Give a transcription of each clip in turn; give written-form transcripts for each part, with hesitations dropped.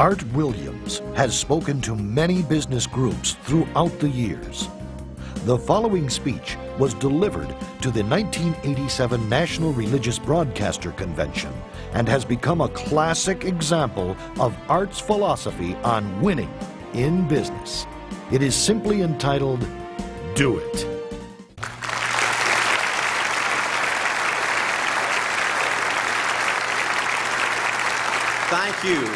Art Williams has spoken to many business groups throughout the years. The following speech was delivered to the 1987 National Religious Broadcaster Convention and has become a classic example of Art's philosophy on winning in business. It is simply entitled, "Do It." Thank you.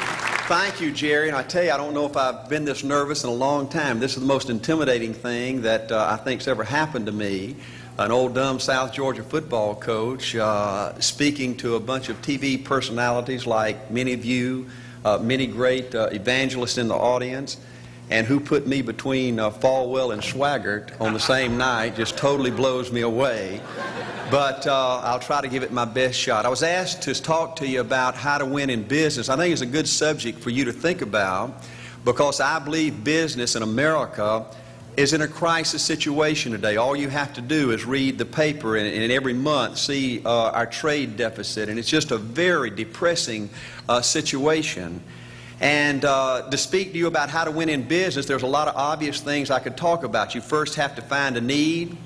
Thank you, Jerry. And I tell you, I don't know if I've been this nervous in a long time. This is the most intimidating thing that I think's ever happened to me. An old dumb South Georgia football coach speaking to a bunch of TV personalities like many of you, many great evangelists in the audience, and who put me between Falwell and Swaggart on the same night just totally blows me away. But I'll try to give it my best shot. I was asked to talk to you about how to win in business. I think it's a good subject for you to think about because I believe business in America is in a crisis situation today. All you have to do is read the paper and every month see our trade deficit, and it's just a very depressing situation. And to speak to you about how to win in business, there's a lot of obvious things I could talk about. You first have to find a need.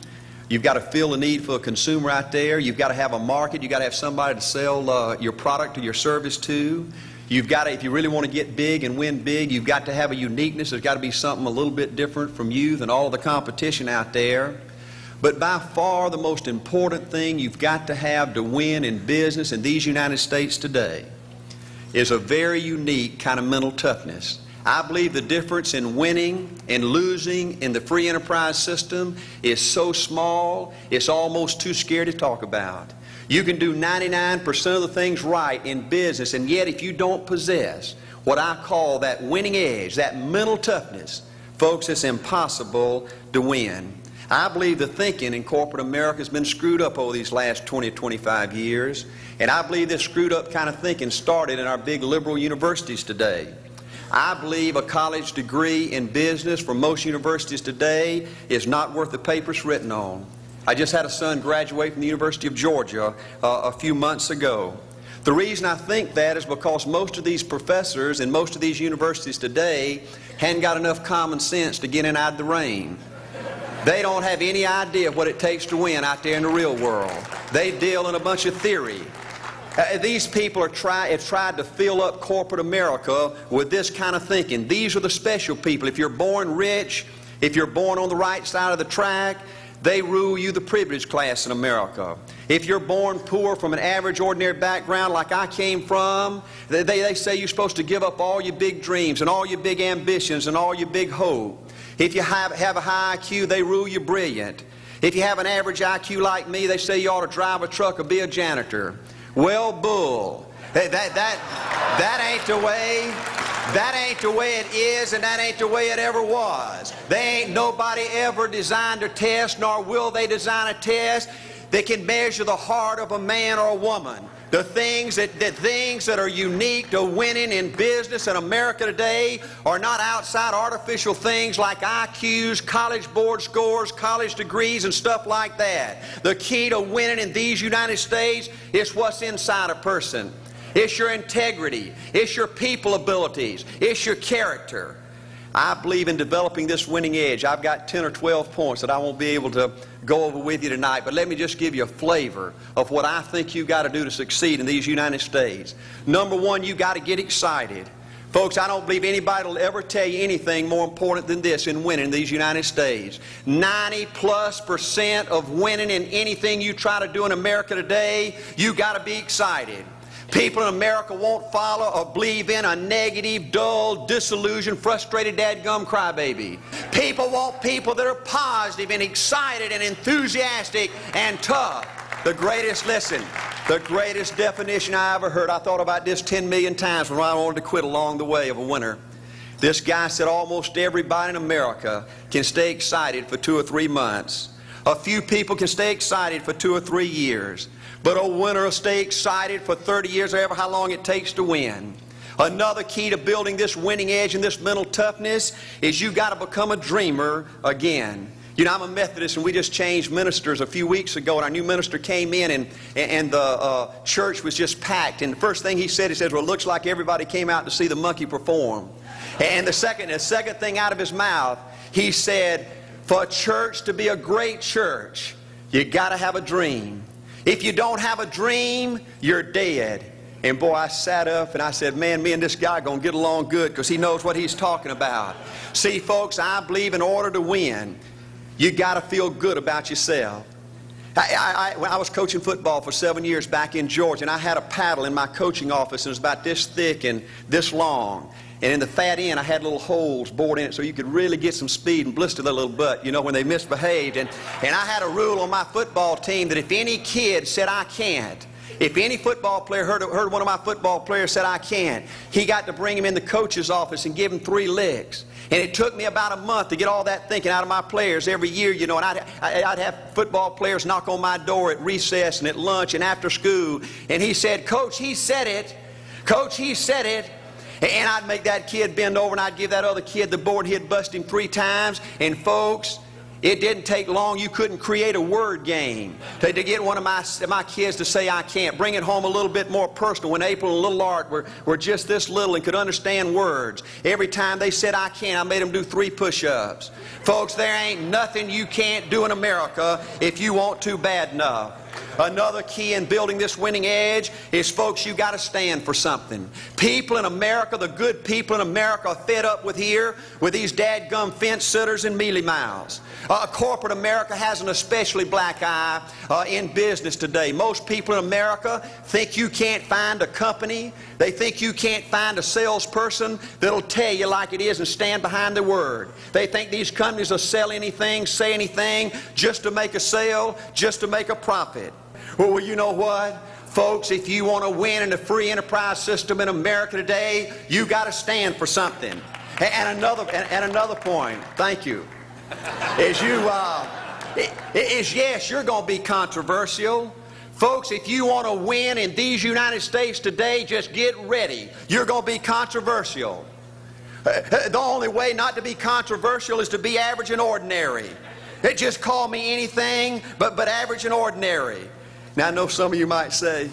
You've got to fill the need for a consumer out there. You've got to have a market. You've got to have somebody to sell your product or your service to. You've got to, if you really want to get big and win big, you've got to have a uniqueness. There's got to be something a little bit different from you than all of the competition out there. But by far the most important thing you've got to have to win in business in these United States today is a very unique kind of mental toughness. I believe the difference in winning and losing in the free enterprise system is so small, it's almost too scary to talk about. You can do 99% of the things right in business, and yet if you don't possess what I call that winning edge, that mental toughness, folks, it's impossible to win. I believe the thinking in corporate America has been screwed up over these last 20 or 25 years, and I believe this screwed up kind of thinking started in our big liberal universities today. I believe a college degree in business for most universities today is not worth the paper it's written on. I just had a son graduate from the University of Georgia a few months ago. The reason I think that is because most of these professors in most of these universities today hadn't got enough common sense to get in out of the rain. They don't have any idea what it takes to win out there in the real world. They deal in a bunch of theory. These people have tried to fill up corporate America with this kind of thinking. These are the special people. If you're born rich, if you're born on the right side of the track, they rule you, the privileged class in America. If you're born poor from an average, ordinary background like I came from, they say you're supposed to give up all your big dreams and all your big ambitions and all your big hope. If you have a high IQ, they rule you brilliant. If you have an average IQ like me, they say you ought to drive a truck or be a janitor. Well, bull. That ain't the way. That ain't the way it is, and that ain't the way it ever was. They ain't nobody ever designed a test, nor will they design a test that can measure the heart of a man or a woman. The things that are unique to winning in business in America today are not outside artificial things like IQs, college board scores, college degrees, and stuff like that. The key to winning in these United States is what's inside a person. It's your integrity. It's your people abilities. It's your character. I believe in developing this winning edge. I've got 10 or 12 points that I won't be able to go over with you tonight, but let me just give you a flavor of what I think you've got to do to succeed in these United States. Number one, you've got to get excited. Folks, I don't believe anybody will ever tell you anything more important than this in winning in these United States. 90+% of winning in anything you try to do in America today, you've got to be excited. People in America won't follow or believe in a negative, dull, disillusioned, frustrated, dadgum crybaby. People want people that are positive and excited and enthusiastic and tough. The greatest definition I ever heard, I thought about this 10 million times when I wanted to quit along the way of a winner. This guy said almost everybody in America can stay excited for 2 or 3 months. A few people can stay excited for 2 or 3 years. But a winner will stay excited for 30 years or ever how long it takes to win. Another key to building this winning edge and this mental toughness is you got to become a dreamer again. You know, I'm a Methodist, and we just changed ministers a few weeks ago, and our new minister came in, and the church was just packed. And the first thing he said, well, it looks like everybody came out to see the monkey perform. And the second thing out of his mouth, he said, for a church to be a great church, you got to have a dream. If you don't have a dream, you're dead. And boy, I sat up and I said, man, me and this guy are going to get along good because he knows what he's talking about. See, folks, I believe in order to win, you got to feel good about yourself. I was coaching football for 7 years back in Georgia, and I had a paddle in my coaching office, and it was about this thick and this long. And in the fat end, I had little holes bored in it so you could really get some speed and blister their little butt, you know, when they misbehaved. And I had a rule on my football team that if any kid said, I can't, if any football player heard one of my football players said, I can't, he got to bring him in the coach's office and give him 3 licks. And it took me about a month to get all that thinking out of my players every year, you know, and I'd have football players knock on my door at recess and at lunch and after school. And he said, Coach, he said it. Coach, he said it. And I'd make that kid bend over, and I'd give that other kid the board. He'd bust him 3 times. And folks, it didn't take long. You couldn't create a word game to get one of my kids to say, I can't. Bring it home a little bit more personal. When April and little Art were just this little and could understand words, every time they said, I can't, I made them do 3 push-ups. Folks, there ain't nothing you can't do in America if you want to bad enough. Another key in building this winning edge is, folks, you got to stand for something. People in America, the good people in America, are fed up with these dadgum fence sitters and mealy mouths. Corporate America has an especially black eye in business today. Most people in America think you can't find a company. They think you can't find a salesperson that'll tell you like it is and stand behind their word. They think these companies will sell anything, say anything, just to make a sale, just to make a profit. Well, you know what? Folks, if you want to win in the free enterprise system in America today, you got to stand for something. And another point, thank you, is yes, you're going to be controversial. Folks, if you want to win in these United States today, just get ready. You're going to be controversial. The only way not to be controversial is to be average and ordinary. Just call me anything but average and ordinary. Now, I know some of you might say,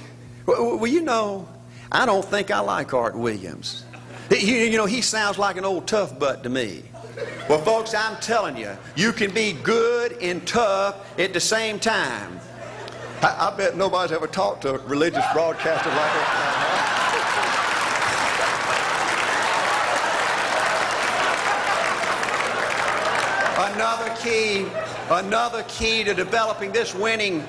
well, you know, I don't think I like Art Williams. You know, he sounds like an old tough butt to me. Well, folks, I'm telling you, you can be good and tough at the same time. I bet nobody's ever talked to a religious broadcaster like that. Another key to developing this winning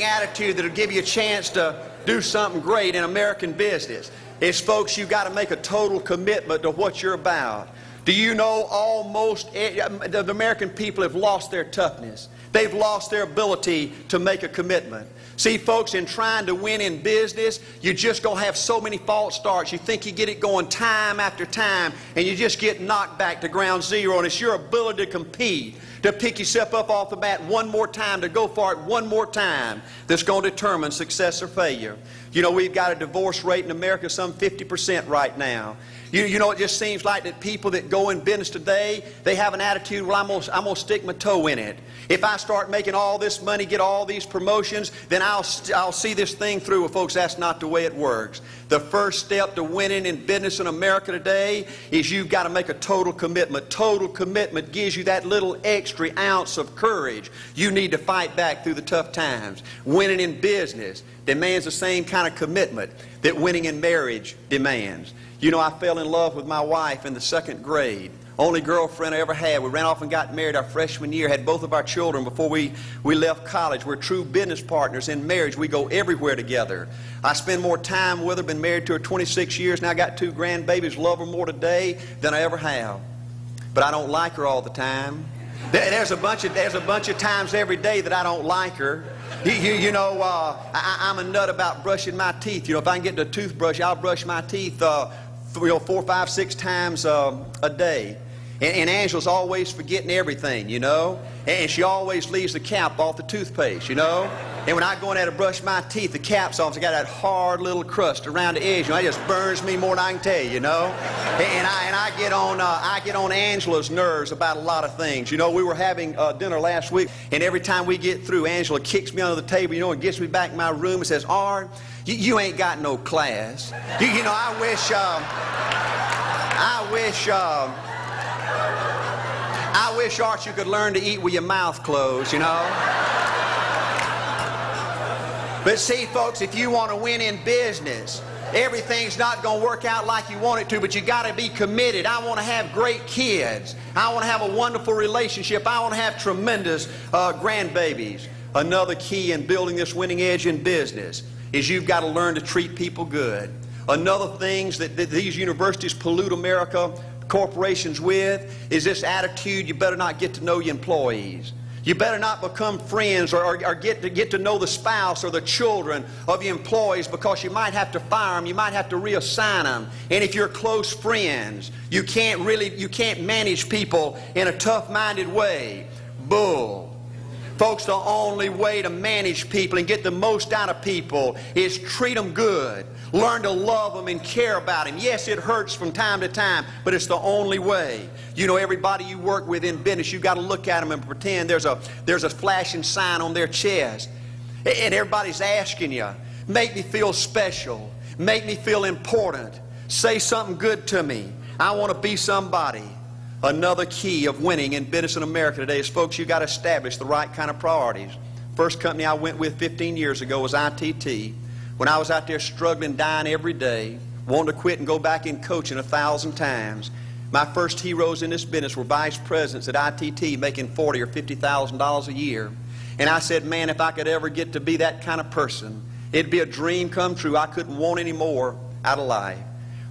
attitude that'll give you a chance to do something great in American business is, folks, you've got to make a total commitment to what you're about. Do you know almost the American people have lost their toughness? They've lost their ability to make a commitment. See, folks, in trying to win in business, you're just going to have so many false starts. You think you get it going time after time, and you just get knocked back to ground zero. And it's your ability to compete, to pick yourself up off the bat one more time, to go for it one more time, that's going to determine success or failure. You know, we've got a divorce rate in America some 50% right now. You know, it just seems like that people that go in business today, they have an attitude, well, I'm going to stick my toe in it. If I start making all this money, get all these promotions, then I'll see this thing through. Well, folks, that's not the way it works. The first step to winning in business in America today is you've got to make a total commitment. Total commitment gives you that little extra ounce of courage you need to fight back through the tough times. Winning in business demands the same kind of commitment that winning in marriage demands. You know, I fell in love with my wife in the 2nd grade. Only girlfriend I ever had. We ran off and got married our freshman year, had both of our children before we left college. We're true business partners in marriage. We go everywhere together. I spend more time with her, been married to her 26 years, now I got 2 grandbabies, love her more today than I ever have. But I don't like her all the time. There's a bunch of times every day that I don't like her. You know, I'm a nut about brushing my teeth. You know, if I can get the toothbrush, I'll brush my teeth 4, 5, 6 times a day. And Angela's always forgetting everything, you know. And she always leaves the cap off the toothpaste, you know. And when I go in there to brush my teeth, the cap's off. It's got that hard little crust around the edge. You know, it just burns me more than I can tell you, you know. And I get on Angela's nerves about a lot of things. You know, we were having dinner last week, and every time we get through, Angela kicks me under the table, you know, and gets me back in my room and says, "Art, you ain't got no class. You know, I wish, Art, you could learn to eat with your mouth closed, you know." But see, folks, if you want to win in business, everything's not going to work out like you want it to, but you got to be committed. I want to have great kids. I want to have a wonderful relationship. I want to have tremendous grandbabies. Another key in building this winning edge in business is you've got to learn to treat people good. Another thing that these universities pollute America, corporations with, is this attitude: you better not get to know your employees. You better not become friends or get to know the spouse or the children of your employees, because you might have to fire them, you might have to reassign them. And if you're close friends, you can't manage people in a tough-minded way. Bull. Folks, the only way to manage people and get the most out of people is treat them good. Learn to love them and care about them. Yes, it hurts from time to time, but it's the only way. You know, everybody you work with in business, you've got to look at them and pretend there's a flashing sign on their chest. And everybody's asking you, make me feel special. Make me feel important. Say something good to me. I want to be somebody. Another key of winning in business in America today is, folks, you've got to establish the right kind of priorities. First company I went with 15 years ago was ITT. When I was out there struggling, dying every day, wanting to quit and go back in coaching 1,000 times, my first heroes in this business were vice presidents at ITT making $40,000 or $50,000 a year. And I said, man, if I could ever get to be that kind of person, it'd be a dream come true. I couldn't want any more out of life.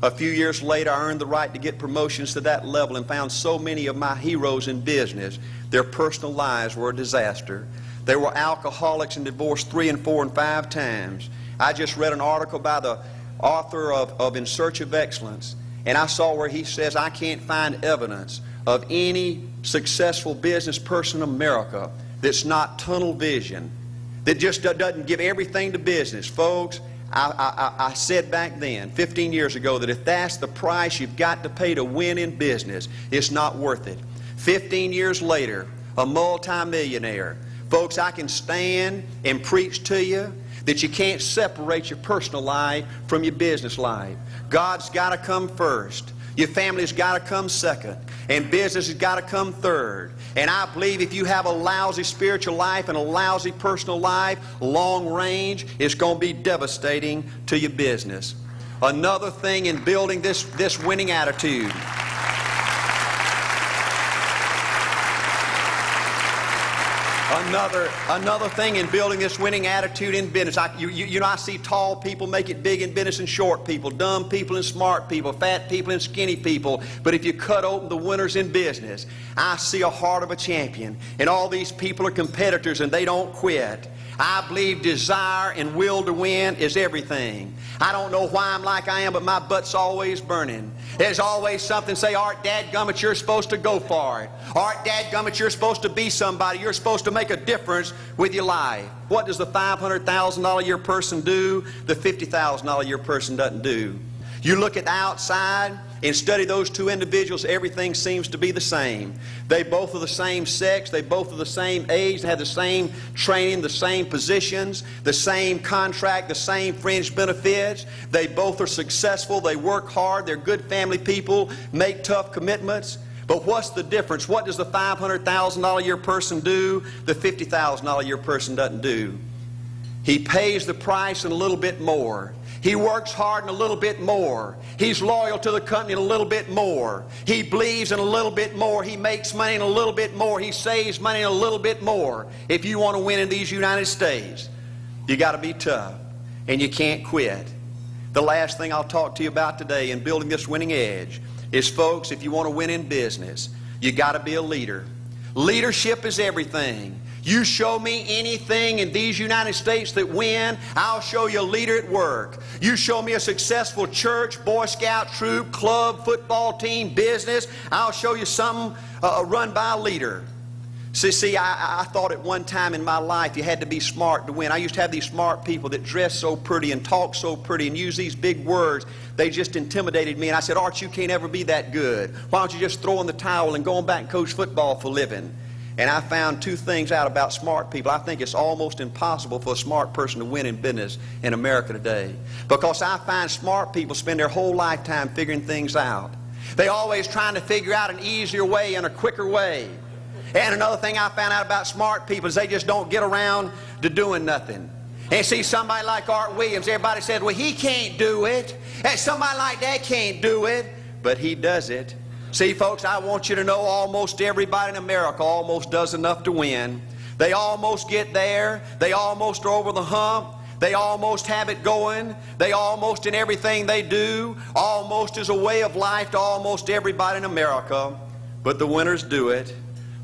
A few years later, I earned the right to get promotions to that level and found so many of my heroes in business, their personal lives were a disaster. They were alcoholics and divorced 3 and 4 and 5 times. I just read an article by the author of In Search of Excellence, and I saw where he says, I can't find evidence of any successful business person in America that's not tunnel vision, that just doesn't give everything to business. Folks, I said back then, 15 years ago, that if that's the price you've got to pay to win in business, it's not worth it. 15 years later, a multimillionaire. Folks, I can stand and preach to you that you can't separate your personal life from your business life. God's got to come first. Your family's got to come second. And business has got to come third. And I believe if you have a lousy spiritual life and a lousy personal life, long range, it's going to be devastating to your business. Another thing in building this winning attitude. Another thing in building this winning attitude in business. You know, I see tall people make it big in business and short people, dumb people and smart people, fat people and skinny people. But if you cut open the winners in business, I see a heart of a champion. And all these people are competitors and they don't quit. I believe desire and will to win is everything. I don't know why I'm like I am, but my butt's always burning. There's always something say, Art, dadgummit, you're supposed to go for it. Art, dadgummit, you're supposed to be somebody. You're supposed to make a difference with your life. What does the $500,000 a year person do? The $50,000 a year person doesn't do. You look at the outside and study those two individuals, everything seems to be the same. They both are the same sex, they both are the same age, they have the same training, the same positions, the same contract, the same fringe benefits. They both are successful, they work hard, they're good family people, make tough commitments. But what's the difference? What does the $500,000 a year person do? The $50,000 a year person doesn't do. He pays the price and a little bit more. He works hard and a little bit more. He's loyal to the company and a little bit more. He believes in a little bit more. He makes money and a little bit more. He saves money and a little bit more. If you want to win in these United States, you got to be tough and you can't quit. The last thing I'll talk to you about today in building this winning edge is, folks, if you want to win in business, you got to be a leader. Leadership is everything. You show me anything in these United States that win, I'll show you a leader at work. You show me a successful church, Boy Scout troop, club, football team, business, I'll show you something run by a leader. See, I thought at one time in my life you had to be smart to win. I used to have these smart people that dress so pretty and talk so pretty and use these big words. They just intimidated me. And I said, Art, you can't ever be that good. Why don't you just throw in the towel and go on back and coach football for a living? And I found two things out about smart people. I think it's almost impossible for a smart person to win in business in America today. Because I find smart people spend their whole lifetime figuring things out. They're always trying to figure out an easier way and a quicker way. And another thing I found out about smart people is they just don't get around to doing nothing. And see, somebody like Art Williams, everybody said, well, he can't do it. And somebody like that can't do it. But he does it. See, folks, I want you to know almost everybody in America almost does enough to win. They almost get there. They almost are over the hump. They almost have it going. They almost in everything they do, almost is a way of life to almost everybody in America. But the winners do it.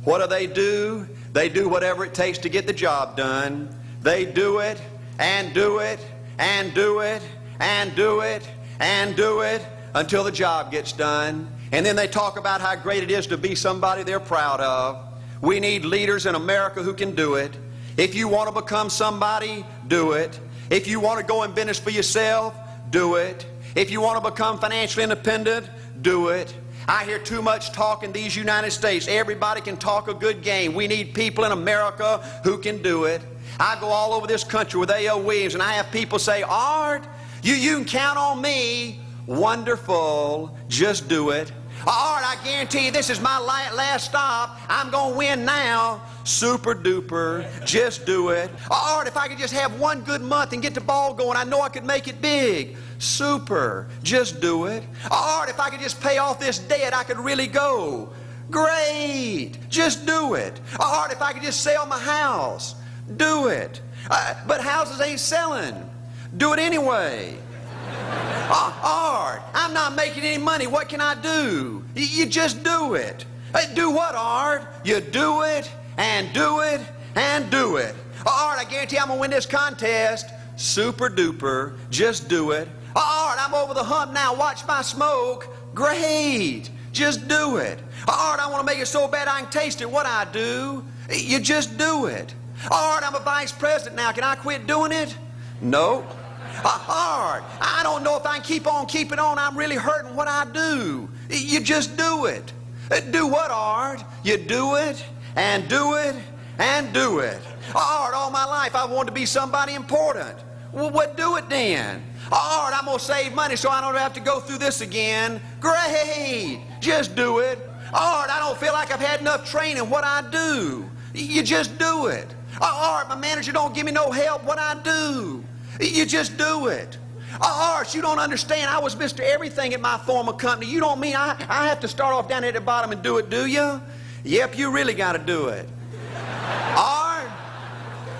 What do? They do whatever it takes to get the job done. They do it and do it and do it and do it and do it until the job gets done. And then they talk about how great it is to be somebody they're proud of. We need leaders in America who can do it. If you want to become somebody, do it. If you want to go in business for yourself, do it. If you want to become financially independent, do it. I hear too much talk in these United States. Everybody can talk a good game. We need people in America who can do it. I go all over this country with A.L. Williams, and I have people say, Art, you can count on me. Wonderful. Just do it. Art, I guarantee you this is my last stop. I'm going to win now. Super duper. Just do it. Art, if I could just have one good month and get the ball going, I know I could make it big. Super. Just do it. Art, if I could just pay off this debt, I could really go. Great. Just do it. Art, if I could just sell my house. Do it. But houses ain't selling. Do it anyway. Art, I'm not making any money. What can I do? You just do it. Do what, Art? You do it and do it and do it. Art, I guarantee I'm going to win this contest. Super duper. Just do it. Art, I'm over the hump now. Watch my smoke. Great. Just do it. Art, I want to make it so bad I can taste it. What I do? You just do it. Art, I'm a vice president now. Can I quit doing it? No. Art, I don't know if I can keep on keeping on. I'm really hurting. What I do? You just do it. Do what, Art? You do it and do it and do it. Art, all my life I wanted to be somebody important. Well, what do it then? Art, I'm going to save money so I don't have to go through this again. Great. Just do it. Art, I don't feel like I've had enough training. What I do? You just do it. Art, my manager don't give me no help. What I do? You just do it. Art, you don't understand. I was Mr. Everything at my former company. You don't mean I have to start off down at the bottom and do it, do you? Yep, you really got to do it.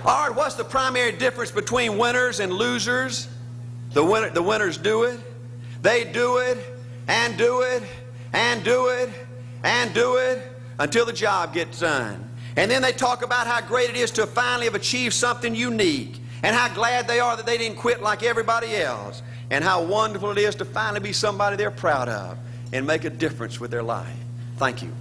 Art, what's the primary difference between winners and losers? The winners do it. They do it and do it and do it and do it until the job gets done. And then they talk about how great it is to finally have achieved something unique and how glad they are that they didn't quit like everybody else and how wonderful it is to finally be somebody they're proud of and make a difference with their life. Thank you.